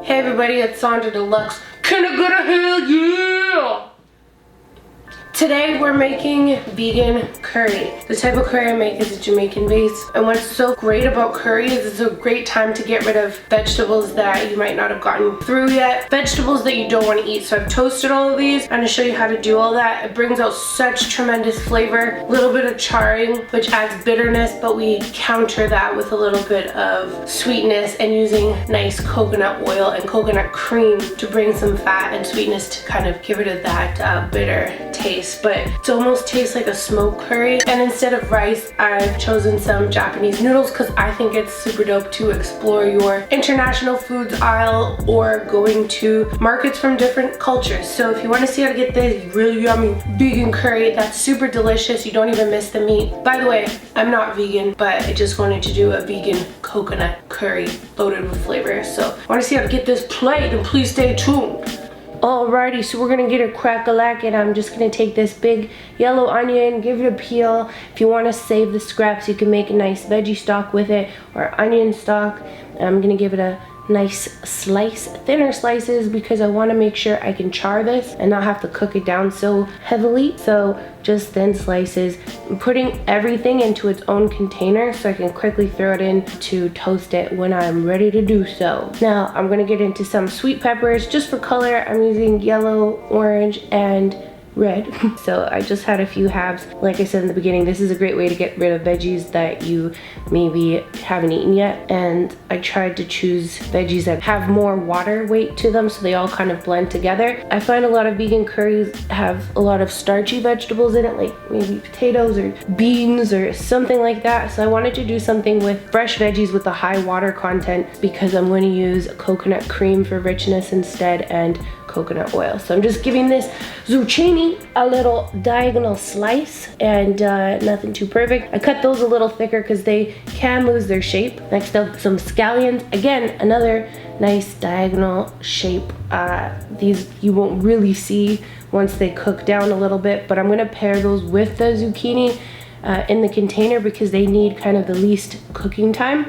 Hey everybody, it's Sonjdradeluxe. Can I get a hell yeah? Today we're making vegan curry. The type of curry I make is a Jamaican base. And what's so great about curry is it's a great time to get rid of vegetables that you might not have gotten through yet. Vegetables that you don't want to eat. So I've toasted all of these. I'm going to show you how to do all that. It brings out such tremendous flavor. A little bit of charring, which adds bitterness, but we counter that with a little bit of sweetness and using nice coconut oil and coconut cream to bring some fat and sweetness to kind of get rid of that bitter taste. But it almost tastes like a smoked curry. And instead of rice, I've chosen some Japanese noodles because I think it's super dope to explore your international foods aisle or going to markets from different cultures. So if you want to see how to get this really yummy vegan curry that's super delicious, you don't even miss the meat. By the way, I'm not vegan, but I just wanted to do a vegan coconut curry loaded with flavor. So I want to see how to get this plate, and please stay tuned. Alrighty, so we're gonna get a crack-a-lack, and I'm just gonna take this big yellow onion, give it a peel. If you wanna save the scraps, you can make a nice veggie stock with it, or onion stock. I'm gonna give it a nice slice, thinner slices, because I wanna make sure I can char this and not have to cook it down so heavily. So just thin slices. I'm putting everything into its own container so I can quickly throw it in to toast it when I'm ready to do so. Now I'm gonna get into some sweet peppers just for color. I'm using yellow, orange, and red. So I just had a few halves. Like I said in the beginning, this is a great way to get rid of veggies that you maybe haven't eaten yet. And I tried to choose veggies that have more water weight to them so they all kind of blend together. I find a lot of vegan curries have a lot of starchy vegetables in it, like maybe potatoes or beans or something like that. So I wanted to do something with fresh veggies with a high water content because I'm going to use coconut cream for richness instead and coconut oil. So I'm just giving this zucchini a little diagonal slice, and nothing too perfect. I cut those a little thicker because they can lose their shape. Next up, some scallions. Again, another nice diagonal shape. These you won't really see once they cook down a little bit, but I'm gonna pair those with the zucchini in the container because they need kind of the least cooking time.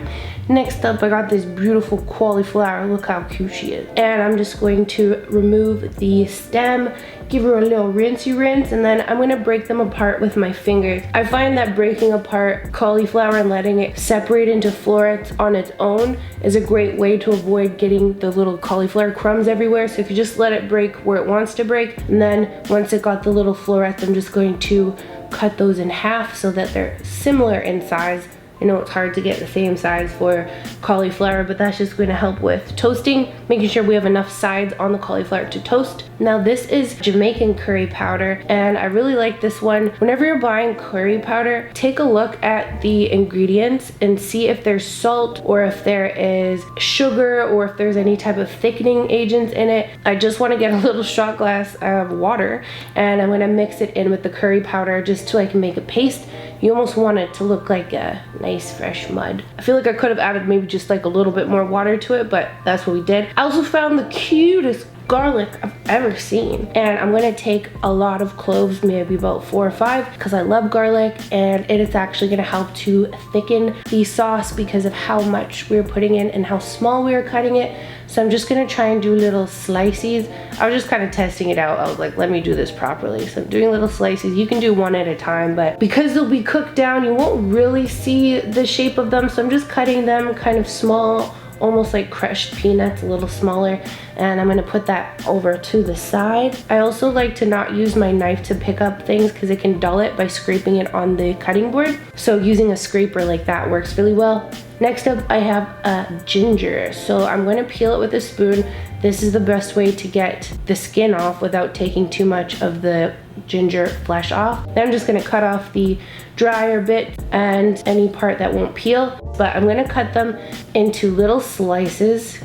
Next up, I got this beautiful cauliflower. Look how cute she is. And I'm just going to remove the stem, give her a little rinsey rinse, and then I'm gonna break them apart with my fingers. I find that breaking apart cauliflower and letting it separate into florets on its own is a great way to avoid getting the little cauliflower crumbs everywhere. So if you just let it break where it wants to break, and then once it got the little florets, I'm just going to cut those in half so that they're similar in size. I know it's hard to get the same size for cauliflower, but that's just going to help with toasting, making sure we have enough sides on the cauliflower to toast. Now this is Jamaican curry powder, and I really like this one. Whenever you're buying curry powder, take a look at the ingredients and see if there's salt or if there is sugar or if there's any type of thickening agents in it. I just want to get a little shot glass of water, and I'm going to mix it in with the curry powder just so I can make a paste. You almost want it to look like a nice fresh mud. I feel like I could have added maybe just like a little bit more water to it, but that's what we did. I also found the cutest garlic I've ever seen, and I'm gonna take a lot of cloves, maybe about 4 or 5, because I love garlic, and it is actually gonna help to thicken the sauce because of how much we're putting in and how small we are cutting it. So I'm just gonna try and do little slices. I was just kind of testing it out. I was like, let me do this properly. So I'm doing little slices. You can do one at a time, but because they'll be cooked down, you won't really see the shape of them. So I'm just cutting them kind of small, almost like crushed peanuts, a little smaller, and I'm gonna put that over to the side. I also like to not use my knife to pick up things because it can dull it by scraping it on the cutting board. So using a scraper like that works really well. Next up, I have ginger. So I'm gonna peel it with a spoon. This is the best way to get the skin off without taking too much of the ginger flesh off. Then I'm just gonna cut off the drier bit and any part that won't peel, but I'm gonna cut them into little slices,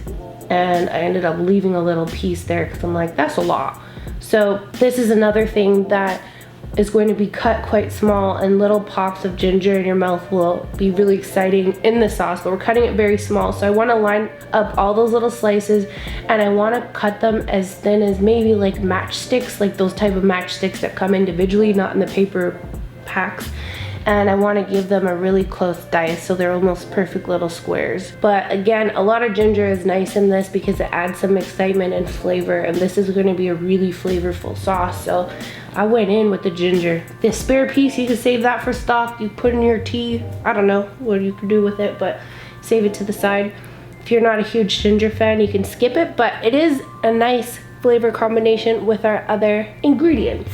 and I ended up leaving a little piece there because I'm like, that's a lot. So this is another thing that is going to be cut quite small, and little pops of ginger in your mouth will be really exciting in the sauce, but we're cutting it very small. So I want to line up all those little slices, and I want to cut them as thin as maybe like matchsticks, like those type of matchsticks that come individually, not in the paper packs. and I want to give them a really close dice so they're almost perfect little squares. But again, a lot of ginger is nice in this because it adds some excitement and flavor, and this is going to be a really flavorful sauce, so I went in with the ginger. The spare piece, you can save that for stock. You put in your tea. I don't know what you can do with it, but save it to the side. If you're not a huge ginger fan, you can skip it, but it is a nice flavor combination with our other ingredients.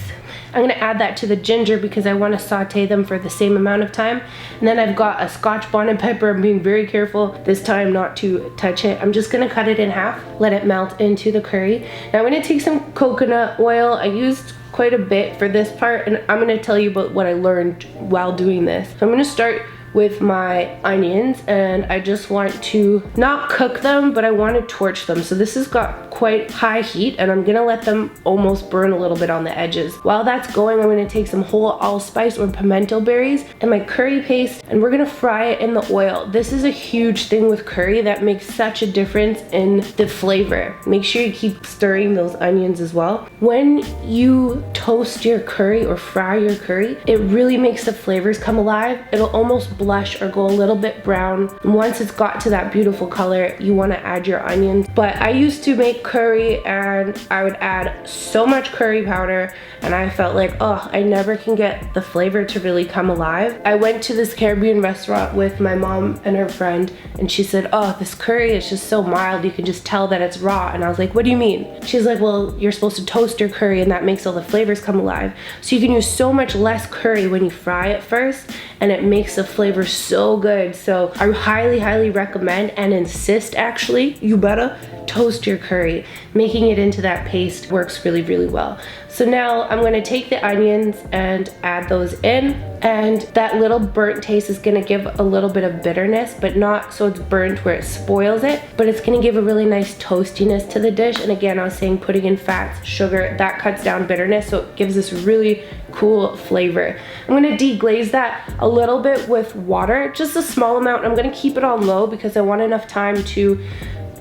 I'm gonna add that to the ginger because I want to saute them for the same amount of time. And then I've got a scotch bonnet pepper. I'm being very careful this time not to touch it. I'm just gonna cut it in half, let it melt into the curry. Now I'm gonna take some coconut oil. I used quite a bit for this part, and I'm gonna tell you about what I learned while doing this. So I'm gonna start with my onions, and I just want to not cook them, but I want to torch them. So this has got quite high heat, and I'm gonna let them almost burn a little bit on the edges. While that's going, I'm gonna take some whole allspice or pimento berries and my curry paste, and we're gonna fry it in the oil. This is a huge thing with curry that makes such a difference in the flavor. Make sure you keep stirring those onions as well. When you toast your curry or fry your curry, it really makes the flavors come alive. It'll almost blush or go a little bit brown. And once it's got to that beautiful color, you want to add your onions. But I used to make curry and I would add so much curry powder, and I felt like, oh, I never can get the flavor to really come alive. I went to this Caribbean restaurant with my mom and her friend, and she said, oh, this curry is just so mild, you can just tell that it's raw. And I was like, what do you mean? She's like, well, you're supposed to toast your curry and that makes all the flavors come alive. So you can use so much less curry when you fry it first, and it makes the flavor so good. So I highly recommend and insist, actually, you better toast your curry. Making it into that paste works really well. So now I'm going to take the onions and add those in, and that little burnt taste is going to give a little bit of bitterness, but not so it's burnt where it spoils it, but it's going to give a really nice toastiness to the dish. And again, I was saying putting in fats, sugar, that cuts down bitterness, so it gives this really cool flavor. I'm going to deglaze that a little bit with water, just a small amount. I'm going to keep it on low because I want enough time to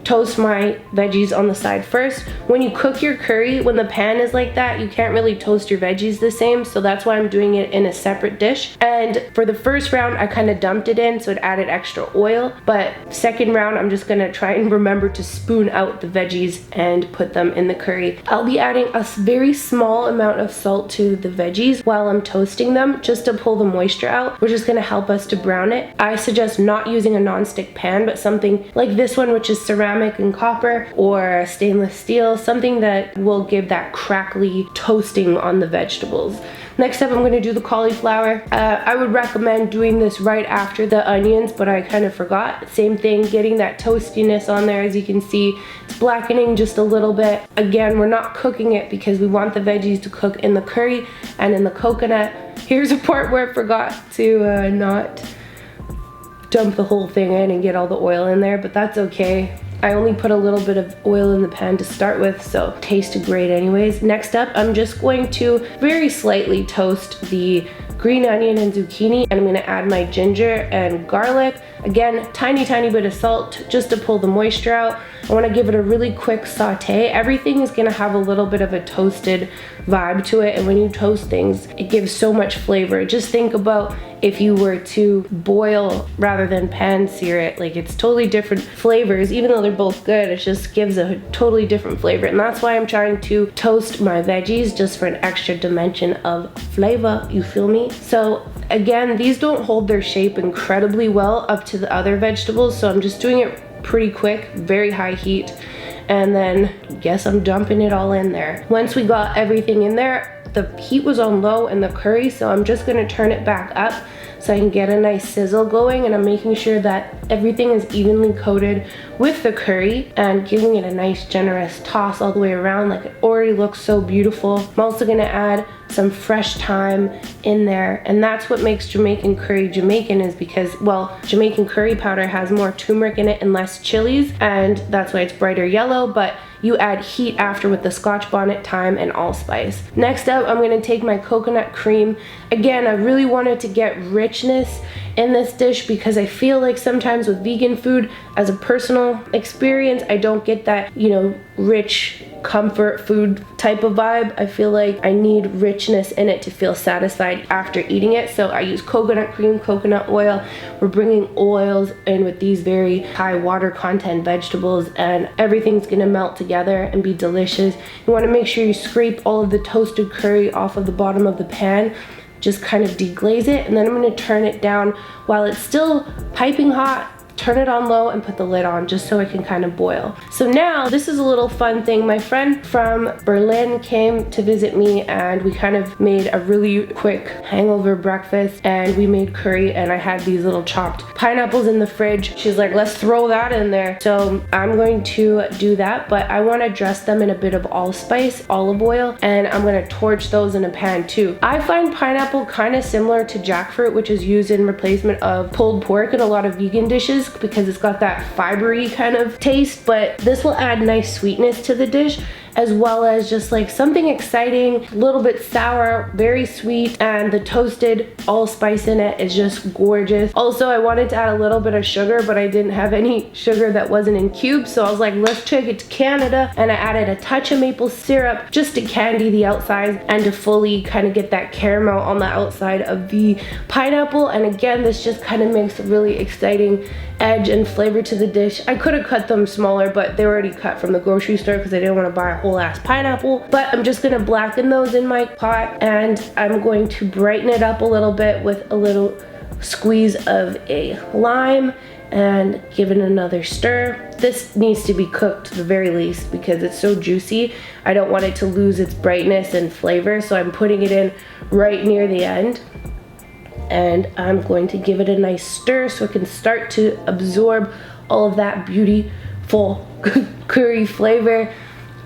toast my veggies on the side first. When you cook your curry, when the pan is like that, you can't really toast your veggies the same, so that's why I'm doing it in a separate dish. And for the first round, I kind of dumped it in, so it added extra oil, but second round, I'm just gonna try and remember to spoon out the veggies and put them in the curry. I'll be adding a very small amount of salt to the veggies while I'm toasting them, just to pull the moisture out, which is gonna help us to brown it. I suggest not using a non-stick pan, but something like this one, which is ceramic and copper, or stainless steel, something that will give that crackly toasting on the vegetables. Next up, I'm going to do the cauliflower. I would recommend doing this right after the onions, but I kind of forgot. Same thing, getting that toastiness on there. As you can see, it's blackening just a little bit. Again, we're not cooking it because we want the veggies to cook in the curry and in the coconut. Here's a part where I forgot to not dump the whole thing in and get all the oil in there, but that's okay. I only put a little bit of oil in the pan to start with, so it tasted great anyways. Next up, I'm just going to very slightly toast the green onion and zucchini, and I'm gonna add my ginger and garlic. Again, tiny bit of salt just to pull the moisture out. I wanna give it a really quick saute. Everything is gonna have a little bit of a toasted vibe to it, and when you toast things, it gives so much flavor. Just think about if you were to boil rather than pan sear it, like it's totally different flavors. Even though they're both good, it just gives a totally different flavor, and that's why I'm trying to toast my veggies, just for an extra dimension of flavor, you feel me? So again, these don't hold their shape incredibly well up to the other vegetables, so I'm just doing it pretty quick, very high heat, and then guess I'm dumping it all in there. Once we got everything in there, the heat was on low in the curry, so I'm just gonna turn it back up so I can get a nice sizzle going, and I'm making sure that everything is evenly coated with the curry and giving it a nice generous toss all the way around. Like, it already looks so beautiful. I'm also gonna add some fresh thyme in there, and that's what makes Jamaican curry Jamaican, is because, well, Jamaican curry powder has more turmeric in it and less chilies, and that's why it's brighter yellow, but you add heat after with the scotch bonnet, thyme, and allspice. Next up, I'm gonna take my coconut cream. Again, I really wanted to get richness in this dish because I feel like sometimes with vegan food, as a personal experience, I don't get that, you know, rich comfort food type of vibe. I feel like I need richness in it to feel satisfied after eating it. So I use coconut cream, coconut oil. We're bringing oils in with these very high water content vegetables, and everything's gonna melt together and be delicious. You wanna make sure you scrape all of the toasted curry off of the bottom of the pan. Just kind of deglaze it, and then I'm gonna turn it down while it's still piping hot. Turn it on low and put the lid on just so it can kind of boil. So now this is a little fun thing. My friend from Berlin came to visit me, and we kind of made a really quick hangover breakfast, and we made curry, and I had these little chopped pineapples in the fridge. She's like, let's throw that in there. So I'm going to do that, but I want to dress them in a bit of allspice, olive oil, and I'm going to torch those in a pan too. I find pineapple kind of similar to jackfruit, which is used in replacement of pulled pork in a lot of vegan dishes, because it's got that fibery kind of taste, but this will add nice sweetness to the dish, as well as just like something exciting, a little bit sour, very sweet, and the toasted allspice in it is just gorgeous. Also, I wanted to add a little bit of sugar, but I didn't have any sugar that wasn't in cubes, so I was like, let's take it to Canada, and I added a touch of maple syrup just to candy the outside and to fully kind of get that caramel on the outside of the pineapple. And again, this just kind of makes a really exciting edge and flavor to the dish. I could have cut them smaller, but they were already cut from the grocery store because I didn't want to buy a whole ass pineapple. But I'm just gonna blacken those in my pot, and I'm going to brighten it up a little bit with a little squeeze of a lime and give it another stir. This needs to be cooked to the very least because it's so juicy. I don't want it to lose its brightness and flavor, so I'm putting it in right near the end. And I'm going to give it a nice stir so it can start to absorb all of that beautiful curry flavor.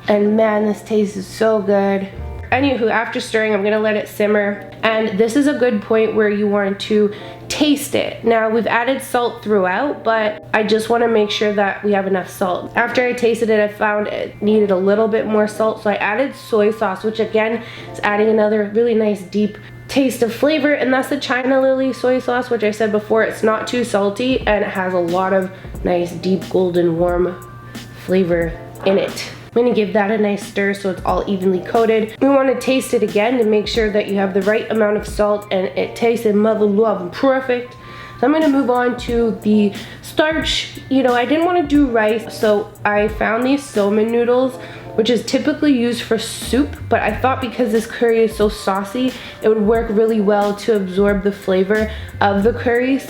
And man, this tastes so good. Anywho, after stirring, I'm gonna let it simmer. And this is a good point where you want to taste it. Now, we've added salt throughout, but I just wanna make sure that we have enough salt. After I tasted it, I found it needed a little bit more salt, so I added soy sauce, which again is adding another really nice deep taste of flavor, and that's the China Lily soy sauce, which I said before, it's not too salty, and it has a lot of nice deep golden warm flavor in it. I'm gonna give that a nice stir so it's all evenly coated. We wanna taste it again to make sure that you have the right amount of salt and it tastes in mother love perfect. So I'm gonna move on to the starch. You know, I didn't wanna do rice, so I found these somen noodles, which is typically used for soup, but I thought because this curry is so saucy, it would work really well to absorb the flavor of the curry.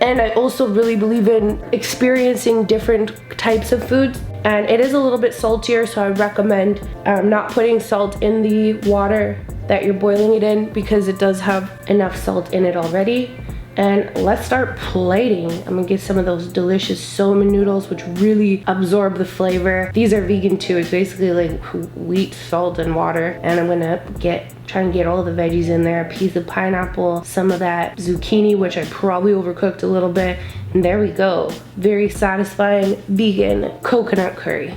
And I also really believe in experiencing different types of foods. And it is a little bit saltier, so I recommend not putting salt in the water that you're boiling it in because it does have enough salt in it already. And let's start plating. I'm gonna get some of those delicious somen noodles, which really absorb the flavor. These are vegan too. It's basically like wheat, salt, and water. And I'm gonna try and get all the veggies in there. A piece of pineapple, some of that zucchini, which I probably overcooked a little bit. And there we go. Very satisfying vegan coconut curry.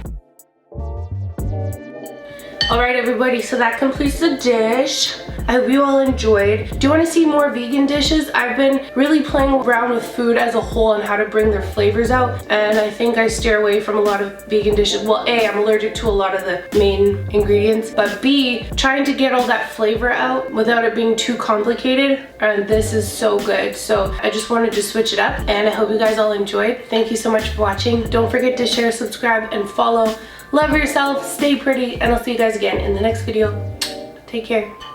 All right, everybody, so that completes the dish. I hope you all enjoyed. Do you want to see more vegan dishes? I've been really playing around with food as a whole and how to bring their flavors out, and I think I steer away from a lot of vegan dishes. Well, A, I'm allergic to a lot of the main ingredients, but B, trying to get all that flavor out without it being too complicated, and this is so good. So I just wanted to switch it up, and I hope you guys all enjoyed. Thank you so much for watching. Don't forget to share, subscribe, and follow. Love yourself, stay pretty, and I'll see you guys again in the next video. Take care.